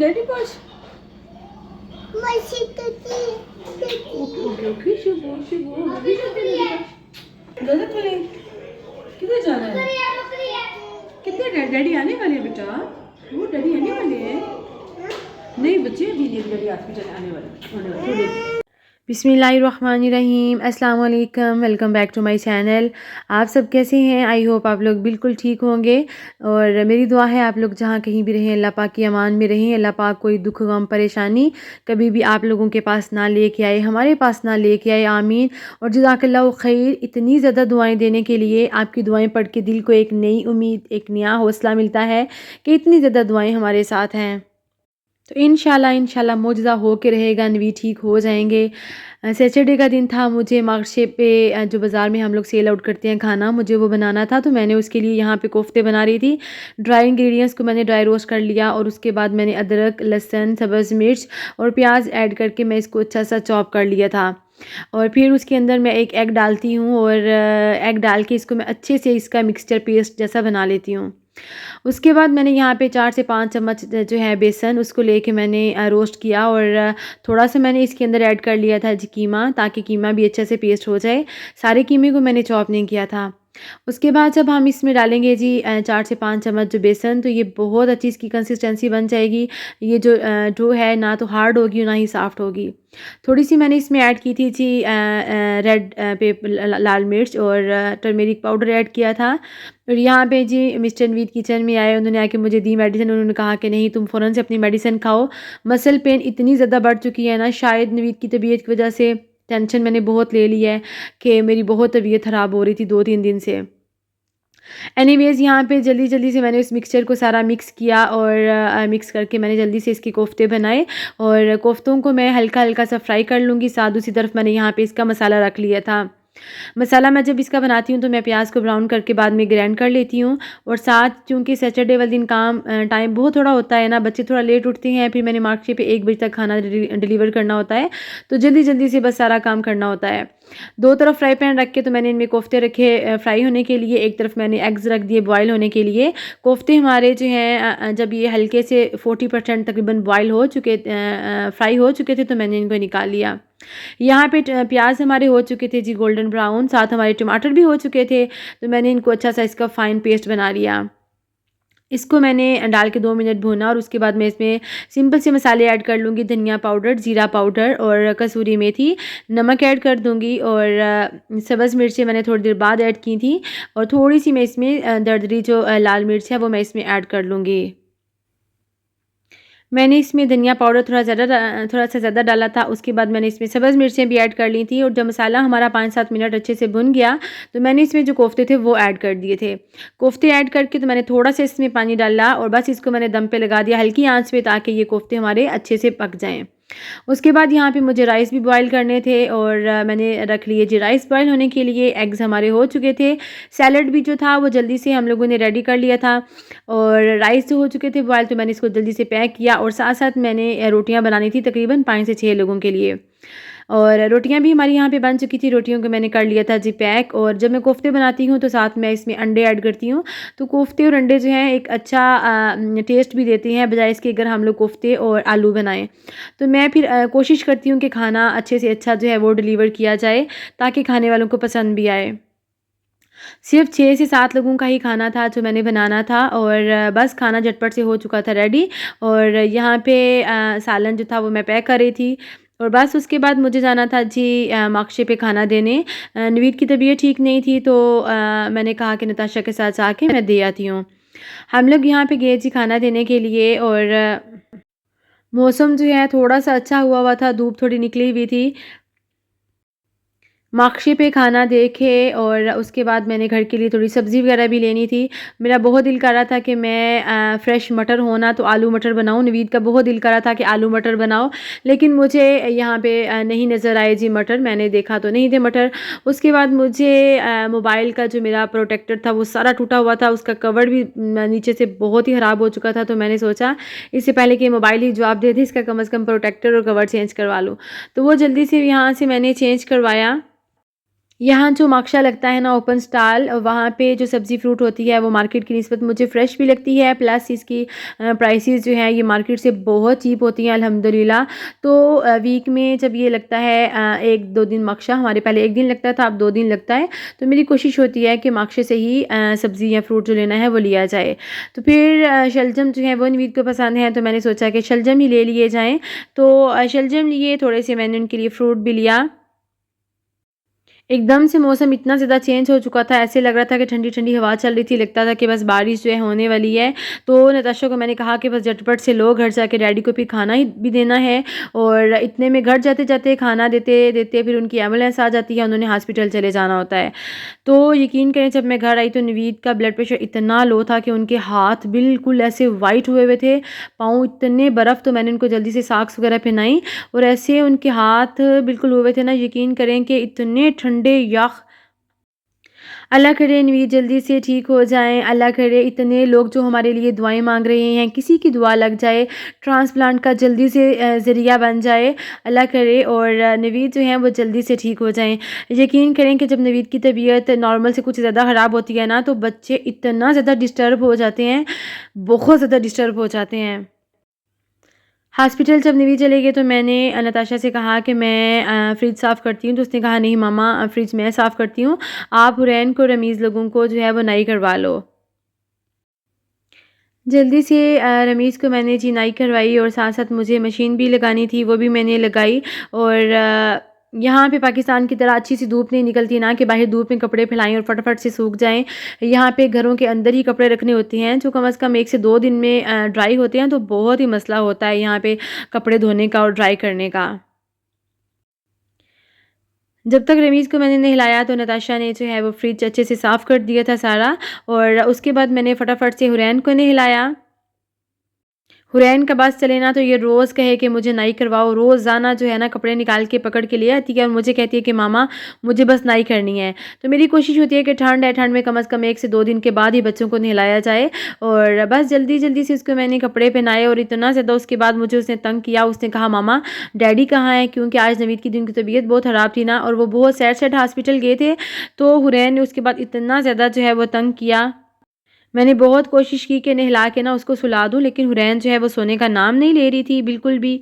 Daddy पास okay okay okay शुभ शुभ अभी जाते हैं डैडी पास गलत वाले किधर जाना है कितने डैडी आने वाले हैं बेटा वो डैडी आने वाले हैं नहीं बच्चे अभी नहीं डैडी हॉस्पिटल आने वाले थोड़ी बिस्मिल्लाहिर्रहमानिर्रहीम अस्सलाम वालेकुम welcome back to my channel. आप सब कैसे हैं? आई होप आप लोग बिल्कुल ठीक होंगे और मेरी दुआ है आप लोग जहाँ कहीं भी रहें अल्लाह पाक की अमान में रहें। अल्लाह पाक कोई दुख गम परेशानी कभी भी आप लोगों के पास ना लेके आए, हमारे पास ना लेके आए, आमीन। और जज़ाकल्लाहु खैर। इतनी ज़्यादा दुआएं देने के लिए, आपकी दुआएं पढ़ के दिल को एक नई उम्मीद, एक नया हौसला मिलता है कि इतनी ज़्यादा दुआएं हमारे साथ हैं। तो इंशाल्लाह मौजज़ा हो के रहेगा, नवी ठीक हो जाएंगे। सैटरडे का दिन था, मुझे मार्केट पे जो बाज़ार में हम लोग सेल आउट करते हैं खाना, मुझे वो बनाना था। तो मैंने उसके लिए यहाँ पे कोफ्ते बना रही थी। ड्राई इंग्रेडिएंट्स को मैंने ड्राई रोस्ट कर लिया और उसके बाद मैंने अदरक, लहसुन, सब्ज़ मिर्च और प्याज ऐड करके मैं इसको अच्छा सा चॉप कर लिया था। और फिर उसके अंदर मैं एक एग डालती हूँ और एग डाल के इसको मैं अच्छे से इसका मिक्सचर पेस्ट जैसा बना लेती हूँ। उसके बाद मैंने यहाँ पे 4 से 5 चम्मच जो है बेसन, उसको लेके मैंने रोस्ट किया और थोड़ा सा मैंने इसके अंदर ऐड कर लिया था जी कीमा, ताकि कीमा भी अच्छे से पेस्ट हो जाए। सारे कीमे को मैंने चॉप नहीं किया था। उसके बाद जब हम इसमें डालेंगे जी 4 से 5 चम्मच जो बेसन, तो ये बहुत अच्छी इसकी कंसिस्टेंसी बन जाएगी। ये जो डो है ना तो हार्ड होगी ना ही सॉफ्ट होगी। थोड़ी सी मैंने इसमें ऐड की थी जी रेड लाल मिर्च और टर्मेरिक पाउडर ऐड किया था। और यहाँ पे जी मिस्टर नवीद किचन में आए, उन्होंने आके मुझे दी मेडिसिन। उन्होंने कहा कि नहीं, तुम फ़ौरन से अपनी मेडिसिन खाओ, मसल पेन इतनी ज़्यादा बढ़ चुकी है ना, शायद नवीद की तबीयत की वजह से टेंशन मैंने बहुत ले ली है कि मेरी बहुत तबीयत ख़राब हो रही थी 2-3 दिन से। एनीवेज़ यहाँ पे जल्दी जल्दी से मैंने उस मिक्सचर को सारा मिक्स किया और मिक्स करके मैंने जल्दी से इसके कोफ्ते बनाए और कोफ्तों को मैं हल्का हल्का सा फ्राई कर लूँगी। साथ दूसरी तरफ मैंने यहाँ पे इसका मसाला रख लिया था। मसाला मैं जब इसका बनाती हूँ तो मैं प्याज को ब्राउन करके बाद में ग्राइंड कर लेती हूँ। और साथ चूँकि सैटरडे वाले दिन टाइम बहुत थोड़ा होता है ना, बच्चे थोड़ा लेट उठते हैं, फिर मैंने मार्केट पे 1 बजे तक खाना डिलीवर करना होता है, तो जल्दी जल्दी से बस सारा काम करना होता है। 2 तरफ फ्राई पैन रख के तो मैंने इनमें कोफ्ते रखे फ्राई होने के लिए। एक तरफ मैंने एग्स रख दिए बॉयल होने के लिए। कोफ्ते हमारे जो हैं जब ये हल्के से 40% तकरीबन बॉयल हो चुके, फ्राई हो चुके थे, तो मैंने इनको निकाल लिया। यहाँ पे प्याज हमारे हो चुके थे जी गोल्डन ब्राउन, साथ हमारे टमाटर भी हो चुके थे, तो मैंने इनको अच्छा सा इसका फ़ाइन पेस्ट बना लिया। इसको मैंने डाल के 2 मिनट भूना और उसके बाद मैं इसमें सिंपल से मसाले ऐड कर लूँगी। धनिया पाउडर, ज़ीरा पाउडर और कसूरी मेथी, नमक ऐड कर दूँगी और सब्ज़ मिर्चें मैंने थोड़ी देर बाद ऐड की थी और थोड़ी-सी मैं इसमें दरदरी जो लाल मिर्च है वो मैं इसमें ऐड कर लूँगी। मैंने इसमें धनिया पाउडर थोड़ा सा ज़्यादा डाला था। उसके बाद मैंने इसमें सब्ज़ मिर्चें भी ऐड कर ली थी और जब मसाला हमारा 5-7 मिनट अच्छे से भुन गया, तो मैंने इसमें जो कोफ्ते थे वो ऐड कर दिए थे। कोफ्ते ऐड करके तो मैंने थोड़ा सा इसमें पानी डाला और बस इसको मैंने दम पे लगा दिया हल्की आँच पे, ताकि ये कोफ्ते हमारे अच्छे से पक जाएँ। उसके बाद यहाँ पे मुझे राइस भी बॉयल करने थे और मैंने रख लिए जी राइस बॉयल होने के लिए। एग्स हमारे हो चुके थे। सैलड भी जो था वो जल्दी से हम लोगों ने रेडी कर लिया था और राइस जो हो चुके थे बॉयल, तो मैंने इसको जल्दी से पैक किया और साथ साथ मैंने रोटियां बनानी थी तकरीबन 5 से 6 लोगों के लिए। और रोटियां भी हमारी यहाँ पे बन चुकी थी। रोटियों को मैंने कर लिया था जी पैक। और जब मैं कोफ्ते बनाती हूँ तो साथ में इसमें अंडे ऐड करती हूँ, तो कोफ्ते और अंडे जो हैं एक अच्छा टेस्ट भी देते हैं, बजाय इसके अगर हम लोग कोफ्ते और आलू बनाएं। तो मैं फिर कोशिश करती हूँ कि खाना अच्छे से अच्छा जो है वो डिलीवर किया जाए, ताकि खाने वालों को पसंद भी आए। सिर्फ 6 से 7 लोगों का ही खाना था जो मैंने बनाना था और बस खाना झटपट से हो चुका था रेडी। और यहाँ पे सालन जो था वो मैं पैक कर रही थी और बस उसके बाद मुझे जाना था जी मार्केट पे खाना देने। नवीद की तबीयत ठीक नहीं थी, तो मैंने कहा कि नताशा के साथ जाके मैं दे आती हूँ। हम लोग यहाँ पे गए जी खाना देने के लिए और मौसम जो है थोड़ा सा अच्छा हुआ था, धूप थोड़ी निकली हुई थी। माक़शे पे खाना देखे और उसके बाद मैंने घर के लिए थोड़ी सब्ज़ी वगैरह भी लेनी थी। मेरा बहुत दिल कर रहा था कि मैं फ़्रेश मटर हो ना तो आलू मटर बनाऊँ। नवीद का बहुत दिल कर रहा था कि आलू मटर बनाओ, लेकिन मुझे यहाँ पे नहीं नज़र आए जी मटर, मैंने देखा तो नहीं थे मटर। उसके बाद मुझे मोबाइल का जो मेरा प्रोटेक्टर था वो सारा टूटा हुआ था, उसका कवर भी नीचे से बहुत ही ख़राब हो चुका था। तो मैंने सोचा इससे पहले कि मोबाइल ही जवाब दे दे, इसका कम से कम प्रोटेक्टर और कवर चेंज करवा लूँ। तो वो जल्दी से यहाँ से मैंने चेंज करवाया। यहाँ जो माकशा लगता है ना ओपन स्टॉल, वहाँ पे जो सब्ज़ी फ्रूट होती है वो मार्केट की निस्बत मुझे फ़्रेश भी लगती है, प्लस इसकी प्राइसेस जो हैं ये मार्केट से बहुत चीप होती हैं अल्हम्दुलिल्लाह। तो वीक में जब ये लगता है 1-2 दिन माकशा, हमारे पहले 1 दिन लगता था, अब 2 दिन लगता है। तो मेरी कोशिश होती है कि माकशे से ही सब्ज़ी या फ्रूट जो लेना है वो लिया जाए। तो फिर शलजम जो है वो नवीद को पसंद है, तो मैंने सोचा कि शलजम ही ले लिए जाएँ। तो शलजम लिए, थोड़े से मैंने उनके लिए फ्रूट भी लिया। एकदम से मौसम इतना ज़्यादा चेंज हो चुका था, ऐसे लग रहा था कि ठंडी-ठंडी हवा चल रही थी, लगता था कि बस बारिश जो है होने वाली है। तो नताशा को मैंने कहा कि बस झटपट से लो, घर जाके डैडी को फिर खाना ही भी देना है। और इतने में घर जाते-जाते खाना देते-देते फिर उनकी एम्बुलेंस आ जाती है, उन्होंने हॉस्पिटल चले जाना होता है। तो यकीन करें जब मैं घर आई तो नवीद का ब्लड प्रेशर इतना लो था कि उनके हाथ बिल्कुल ऐसे वाइट हुए हुए थे, पाँव इतने बर्फ़। तो मैंने उनको जल्दी से सॉक्स वगैरह पहनाई और ऐसे उनके हाथ बिल्कुल हुए थे ना, यकीन करें कि इतने ठंडे यख़। अल्लाह करे नवीद जल्दी से ठीक हो जाएँ, अल्लाह करे इतने लोग जो हमारे लिए दुआएँ माँग रहे हैं, किसी की दुआ लग जाए, ट्रांसप्लांट का जल्दी से ज़रिया बन जाए, अल्लाह करे और नवीद जो हैं वो जल्दी से ठीक हो जाएँ। यकीन करें कि जब नवीद की तबीयत नॉर्मल से कुछ ज़्यादा ख़राब होती है ना, तो बच्चे इतना ज़्यादा डिस्टर्ब हो जाते हैं, बहुत ज़्यादा डिस्टर्ब हो जाते हैं। हॉस्पिटल जब नवी चले गए तो मैंने नताशा से कहा कि मैं फ़्रिज साफ़ करती हूँ, तो उसने कहा नहीं मम्मा, फ़्रिज मैं साफ़ करती हूँ, आप हुरैन को, रमीज़ लोगों को जो है वो नई करवा लो। जल्दी से रमीज़ को मैंने जी नाई करवाई और साथ-साथ मुझे मशीन भी लगानी थी, वो भी मैंने लगाई। और यहाँ पे पाकिस्तान की तरह अच्छी सी धूप नहीं निकलती ना कि बाहर धूप में कपड़े फैलाएँ और फटाफट से सूख जाएँ। यहाँ पे घरों के अंदर ही कपड़े रखने होते हैं, जो कम से कम 1 से 2 दिन में ड्राई होते हैं, तो बहुत ही मसला होता है यहाँ पे कपड़े धोने का और ड्राई करने का। जब तक रमीज़ को मैंने नहलाया तो नताशा ने जो है वो फ्रिज अच्छे से साफ़ कर दिया था सारा। और उसके बाद मैंने फटाफट से हुरैन को नहलाया। हुरैन का बस चले ना तो ये रोज़ कहे कि मुझे नाई करवाओ, रोज़ाना जो है ना कपड़े निकाल के पकड़ के ले आती है और मुझे कहती है कि मामा मुझे बस नाई करनी है। तो मेरी कोशिश होती है कि ठंड है, ठंड में कम से कम 1 से 2 दिन के बाद ही बच्चों को नहलाया जाए। और बस जल्दी-जल्दी से उसको मैंने कपड़े पहनाए और इतना ज़्यादा उसके बाद मुझे उसने तंग किया। उसने कहा मामा डैडी कहाँ हैं? क्योंकि आज नवीद की दिन की तबीयत बहुत ख़राब थी ना और वो बहुत सैड-सैड हॉस्पिटल गए थे। तो हुरैन ने उसके बाद इतना ज़्यादा जो है वो तंग किया। मैंने बहुत कोशिश की कि नहला के ना उसको सुला दूँ, लेकिन हुरैन जो है वो सोने का नाम नहीं ले रही थी बिल्कुल भी।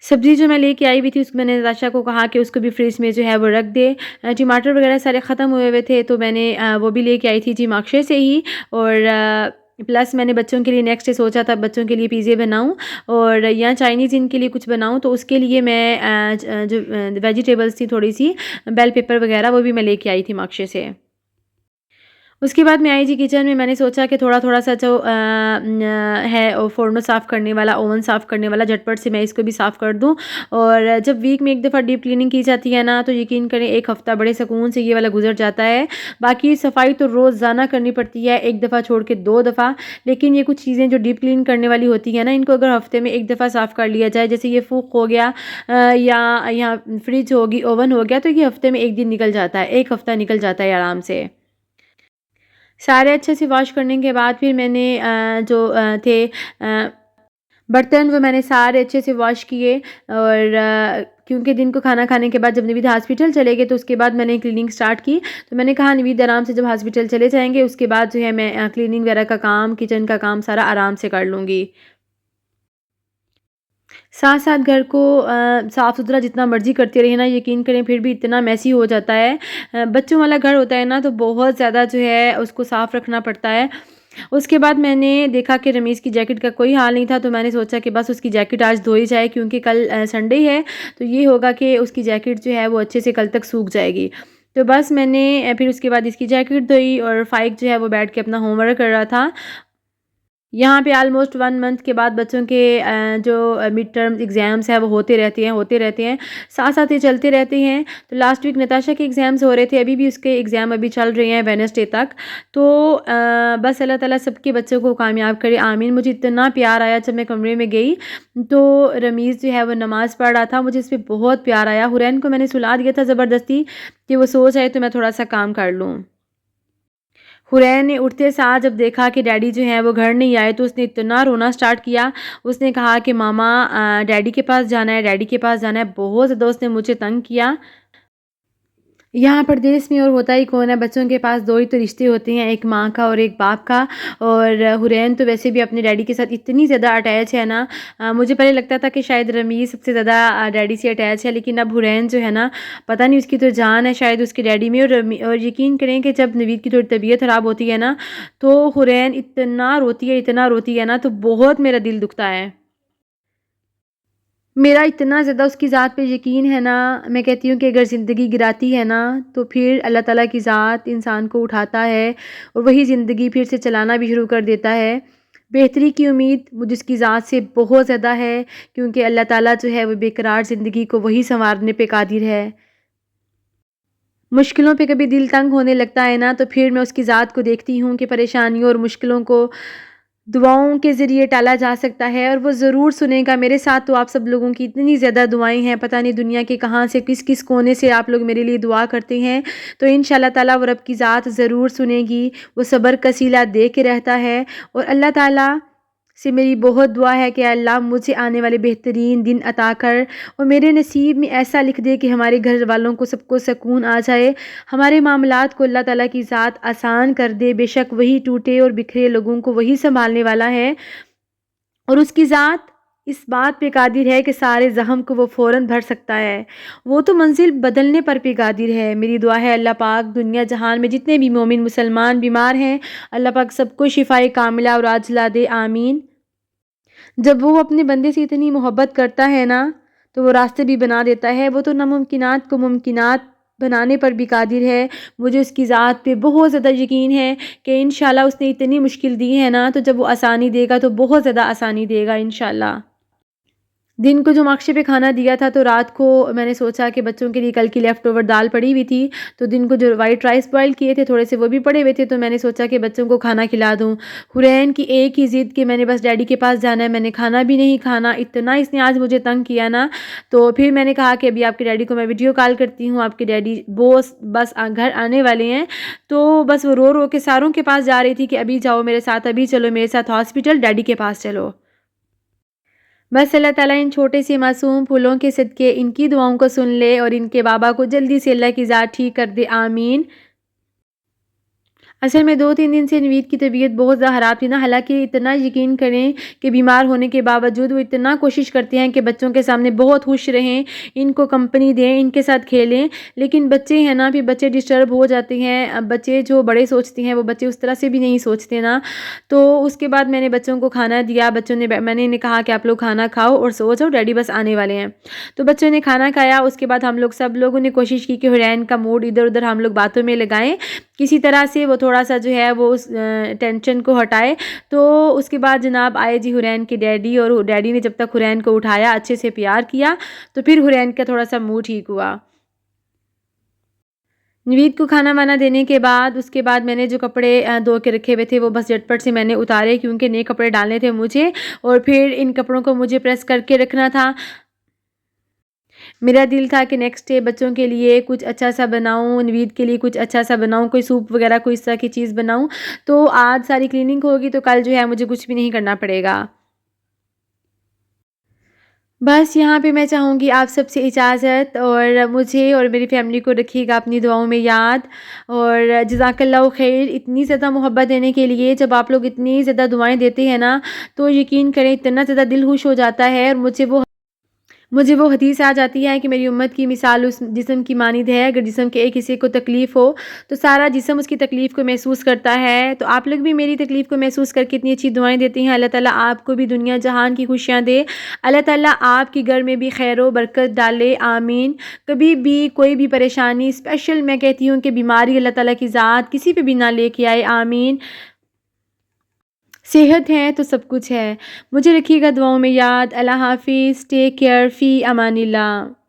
सब्ज़ी जो मैं लेके आई हुई थी उसको मैंने नताशा को कहा कि उसको भी फ्रिज में जो है वो रख दे। टमाटर वग़ैरह सारे ख़त्म हुए हुए थे तो मैंने वो भी लेके आई थी जी मार्केट से ही। और प्लस मैंने बच्चों के लिए नेक्स्ट डे सोचा था बच्चों के लिए पिज़्ज़े बनाऊँ और या चाइनीज़ इनके लिए कुछ बनाऊँ, तो उसके लिए मैं जो वेजिटेबल्स थी थोड़ी-सी, बेल पेपर वग़ैरह वो भी मैं लेके आई थी मार्केट से। उसके बाद मैं आई जी किचन में, मैंने सोचा कि थोड़ा-थोड़ा सा जो है फ़ोरनों साफ़ करने वाला, ओवन साफ़ करने वाला, झटपट से मैं इसको भी साफ़ कर दूँ। और जब वीक में 1 दफ़ा डीप क्लीनिंग की जाती है ना, तो यकीन करें 1 हफ़्ता बड़े सुकून से ये वाला गुज़र जाता है। बाकी सफाई तो रोज़ाना करनी पड़ती है, 1 दफ़ा छोड़ के 2 दफ़ा। लेकिन ये कुछ चीज़ें जो डीप क्लीन करने वाली होती हैं ना, इनको अगर हफ़्ते में 1 दफ़ा साफ़ कर लिया जाए, जैसे ये फ़ूक हो गया या फ्रिज होगी, ओवन हो गया, तो ये हफ़्ते में 1 दिन निकल जाता है, 1 हफ़्ता निकल जाता है आराम से। सारे अच्छे से वॉश करने के बाद फिर मैंने जो थे बर्तन वो मैंने सारे अच्छे से वॉश किए। और क्योंकि दिन को खाना खाने के बाद जब नवीद हॉस्पिटल चले गए तो उसके बाद मैंने क्लीनिंग स्टार्ट की। तो मैंने कहा नवीद आराम से जब हॉस्पिटल चले जाएँगे उसके बाद जो है मैं क्लीनिंग वगैरह का काम, किचन का काम सारा आराम से कर लूँगी। साथ-साथ घर को साफ़-सुथरा जितना मर्ज़ी करते रहें ना, यकीन करें फिर भी इतना मेसी हो जाता है। बच्चों वाला घर होता है ना, तो बहुत ज़्यादा जो है उसको साफ़ रखना पड़ता है। उसके बाद मैंने देखा कि रमीज़ की जैकेट का कोई हाल नहीं था, तो मैंने सोचा कि बस उसकी जैकेट आज धोई जाए क्योंकि कल संडे है, तो ये होगा कि उसकी जैकेट जो है वो अच्छे से कल तक सूख जाएगी। तो बस मैंने फिर उसके बाद इसकी जैकेट धोई और फ़ाइक जो है वो बैठ के अपना होमवर्क कर रहा था। यहाँ पे ऑलमोस्ट 1 मंथ के बाद बच्चों के जो मिड टर्म एग्ज़ाम्स हैं वो होते रहते हैं, साथ-साथ ये चलते रहते हैं। तो लास्ट वीक नताशा के एग्ज़ाम्स हो रहे थे, अभी भी उसके एग्ज़ाम अभी चल रहे हैं वेडनेसडे तक। तो बस अल्लाह ताला सबके बच्चों को कामयाब करे, आमीन। मुझे इतना प्यार आया जब मैं कमरे में गई, तो रमीज़ जो है वो नमाज़ पढ़ रहा था, मुझे इस पे बहुत प्यार आया। हुरैन को मैंने सुला दिया था ज़बरदस्ती कि वो सो जाए तो मैं थोड़ा-सा काम कर लूँ। हुरैन ने उठते साथ जब देखा कि डैडी जो हैं वो घर नहीं आए, तो उसने इतना रोना स्टार्ट किया। उसने कहा कि मामा डैडी के पास जाना है, डैडी के पास जाना है। बहुत ज़्यादा उसने मुझे तंग किया। यहाँ परदेस में और होता ही कौन है, बच्चों के पास 2 ही तो रिश्ते होते हैं, एक माँ का और एक बाप का। और हुरैन तो वैसे भी अपने डैडी के साथ इतनी ज़्यादा अटैच है ना। मुझे पहले लगता था कि शायद रमीज़ सबसे ज़्यादा डैडी से अटैच है, लेकिन अब हुरैन जो है ना, पता नहीं उसकी तो जान है शायद उसके डैडी में। और यकीन करें कि जब नवीद की थोड़ी तबीयत ख़राब होती है ना, तो हुरैन इतना रोती है ना, तो बहुत मेरा दिल दुखता है। मेरा इतना ज़्यादा उसकी ज़ात पे यकीन है ना, मैं कहती हूँ कि अगर ज़िंदगी गिराती है ना, तो फिर अल्लाह ताला की ज़ात इंसान को उठाता है और वही ज़िंदगी फिर से चलाना भी शुरू कर देता है। बेहतरी की उम्मीद मुझे उसकी ज़ात से बहुत ज़्यादा है, क्योंकि अल्लाह ताला जो है वो बेकरार ज़िंदगी को वही सँवारने पे कादिर है। मुश्किलों पे कभी दिल तंग होने लगता है ना, तो फिर मैं उसकी ज़ात को देखती हूँ कि परेशानियों और मुश्किलों को दुआओं के ज़रिए टाला जा सकता है, और वो ज़रूर सुनेगा। मेरे साथ तो आप सब लोगों की इतनी ज़्यादा दुआएँ हैं, पता नहीं दुनिया के कहाँ से किस-किस कोने से आप लोग मेरे लिए दुआ करते हैं। तो इंशाअल्लाह ताला वो रब की ज़ात ज़रूर सुनेगी। वो सब्र का सीला दे के रहता है। और अल्लाह ताला से मेरी बहुत दुआ है कि अल्लाह मुझे आने वाले बेहतरीन दिन अता कर और मेरे नसीब में ऐसा लिख दे कि हमारे घर वालों को सबको सुकून आ जाए। हमारे मामलात को अल्लाह ताला की ज़ात आसान कर दे। बेशक वही टूटे और बिखरे लोगों को वही सँभालने वाला है, और उसकी ज़ात इस बात पे कादिर है कि सारे ज़ख्म को वो फ़ौरन भर सकता है। वो तो मंज़िल बदलने पर भी कादिर है। मेरी दुआ है अल्लाह पाक दुनिया जहान में जितने भी मोमिन मुसलमान बीमार हैं, अल्लाह पाक सबको शिफ़ाए कामिला और आजिला दे, आमीन। जब वो अपने बंदे से इतनी मोहब्बत करता है ना, तो वो रास्ते भी बना देता है। वो तो नामुमकिनात को मुमकिनात बनाने पर भी कादिर है। मुझे उसकी ज़ात पे बहुत ज़्यादा यकीन है कि इंशाअल्लाह उसने इतनी मुश्किल दी है ना, तो जब वो आसानी देगा तो बहुत ज़्यादा आसानी देगा इंशाअल्लाह। दिन को जो माक्शे पे खाना दिया था, तो रात को मैंने सोचा कि बच्चों के लिए कल की लेफ़्ट ओवर दाल पड़ी हुई थी, तो दिन को जो वाइट राइस बॉयल किए थे थोड़े से वो भी पड़े हुए थे, तो मैंने सोचा कि बच्चों को खाना खिला दूँ। हुरैन की एक ही ज़िद कि मैंने बस डैडी के पास जाना है, मैंने खाना भी नहीं खाना। इतना इसने आज मुझे तंग किया ना, तो फिर मैंने कहा कि अभी आपके डैडी को मैं वीडियो कॉल करती हूँ, आपके डैडी बस घर आने वाले हैं। तो बस वो रो-रो के सारों के पास जा रही थी कि अभी जाओ मेरे साथ, अभी चलो मेरे साथ हॉस्पिटल, डैडी के पास चलो। बस अल्लाह ताला इन छोटे से मासूम फूलों के सदके इनकी दुआओं को सुन ले और इनके बाबा को जल्दी से अल्लाह की ज़ात ठीक कर दे, आमीन। असल में 2-3 दिन से नवीद की तबीयत बहुत ज़्यादा ख़राब थी ना, हालाँकि इतना यकीन करें कि बीमार होने के बावजूद वो इतना कोशिश करते हैं कि बच्चों के सामने बहुत खुश रहें, इनको कंपनी दें, इनके साथ खेलें। लेकिन बच्चे हैं ना, फिर बच्चे डिस्टर्ब हो जाते हैं। अब बच्चे जो बड़े सोचते हैं, वो बच्चे उस तरह से भी नहीं सोचते ना। तो उसके बाद मैंने बच्चों को खाना दिया, मैंने इन्हें कहा कि आप लोग खाना खाओ और सो जाओ, डैडी बस आने वाले हैं। तो बच्चों ने खाना खाया, उसके बाद सब लोगों ने कोशिश की कि हुरैन का मूड इधर-उधर हम लोग बातों में लगाएँ, किसी तरह से वो थोड़ा-सा जो है वो उस टेंशन को हटाए। तो उसके बाद जनाब आए जी हुरैन के डैडी, और डैडी ने जब तक हुरैन को उठाया, अच्छे से प्यार किया, तो फिर हुरैन का थोड़ा-सा मूड ठीक हुआ। नवीद को खाना-वाना देने के बाद उसके बाद मैंने जो कपड़े धो के रखे हुए थे, वो बस झटपट से मैंने उतारे, क्योंकि नए कपड़े डालने थे मुझे और फिर इन कपड़ों को मुझे प्रेस करके रखना था। मेरा दिल था कि नेक्स्ट डे बच्चों के लिए कुछ अच्छा-सा बनाऊँ, नवीद के लिए कुछ अच्छा-सा बनाऊँ, कोई सूप वग़ैरह कोई इस तरह की चीज़ बनाऊँ। तो आज सारी क्लीनिंग होगी, तो कल जो है मुझे कुछ भी नहीं करना पड़ेगा। बस यहाँ पे मैं चाहूँगी आप सबसे इजाज़त, और मुझे और मेरी फ़ैमिली को रखिएगा अपनी दुआओं में याद। और जज़ाकल्लाहु ख़ैर इतनी ज़्यादा मोहब्बत देने के लिए। जब आप लोग इतनी ज़्यादा दुआएँ देते हैं ना, तो यकीन करें इतना ज़्यादा दिल खुश हो जाता है, और मुझे वो हदीस आ जाती है कि मेरी उम्मत की मिसाल उस जिस्म की मानिंद है। अगर जिस्म के एक हिस्से को तकलीफ़ हो, तो सारा जिस्म उसकी तकलीफ़ को महसूस करता है। तो आप लोग भी मेरी तकलीफ़ को महसूस करके इतनी अच्छी दुआएँ देती हैं। अल्लाह ताला आपको भी दुनिया जहान की खुशियाँ दे। अल्लाह ताला आपके घर में भी खैर व बरकत डाले, आमीन। कभी भी कोई भी परेशानी, स्पेशल मैं कहती हूँ कि बीमारी, अल्लाह ताला की ज़ात किसी पे भी ना लेके आए, आमीन। सेहत है तो सब कुछ है। मुझे रखिएगा दुआओं में याद। अल्लाह हाफ़िज़, टेक केयर, फ़ी अमानिल्लाह।